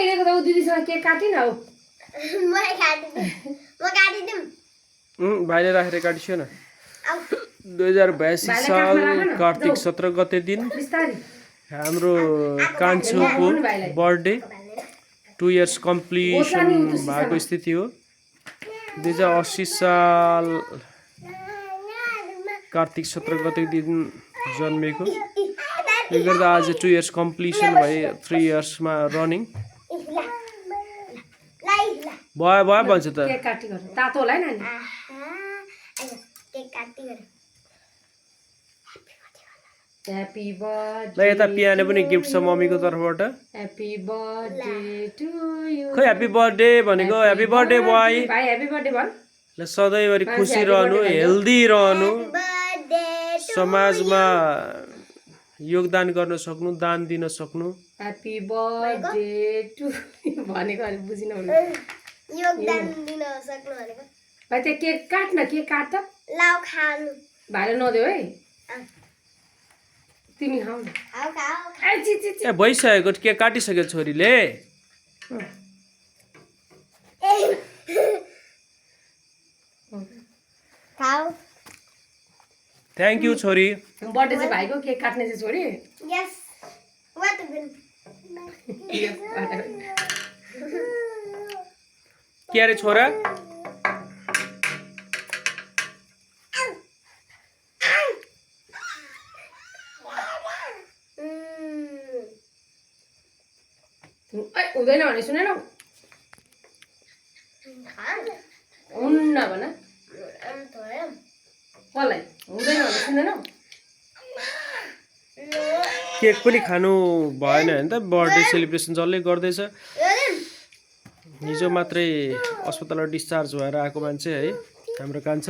हिँडेको त उ दिदीसँग केक काटिन हौ भाइले राखेर काटिसो न 2082 साल कार्तिक 17 गते दिन हाम्रो कान्छोको बर्थडे 2 इयर्स कम्प्लिसन भएको स्थिति हो 2080 साल कार्तिक 17 गते दिन जन्मेको यो गर्दा आज 2 इयर्स कम्प्लिसन भए 3 इयर्समा रनिङ भयो भयो भन्छ त केक काटी गर तातो होला है नानी ह्यापी बर्थडे ल यता पियानो पनि गिफ्ट छ मम्मीको तर्फबाट ह्यापी बर्थडे टु यु खै ह्यापी बर्थडे भनेको ह्यापी बर्थडे भाइ भाइ ह्यापी बर्थडे भन ल सधैँभरि खुसी रहनु हेल्दी रहनु समाजमा योगदान गर्न सक्नु दान दिन सक्नु ह्यापी बर्थडे टु भनेको अलि बुझिन योगदान दिन सक्नु भनेको भाइ त्यो केक काट्न केक काट त लाउ खानु भाइले नदेऊ है तिमी खाऊ न खाऊ खाऊ ए छि छि छि ए भइसकेको के काटिसक्यो छोरीले खाऊ थ्याङ्क यू छोरी बर्थडे चाहिँ भाइको केक काट्ने चाहिँ छोरी यस व्हाट बिन के अरे छोरा हुँदैन भने सुनेन हुन्न भन कसलाई हुँदैन भने सुनेन केक पनि खानु भएन होइन त बर्थडे सेलिब्रेसन जसले गर्दैछ हिजो मात्रै अस्पतालबाट डिस्चार्ज भएर आएको मान्छे है हाम्रो कान्छ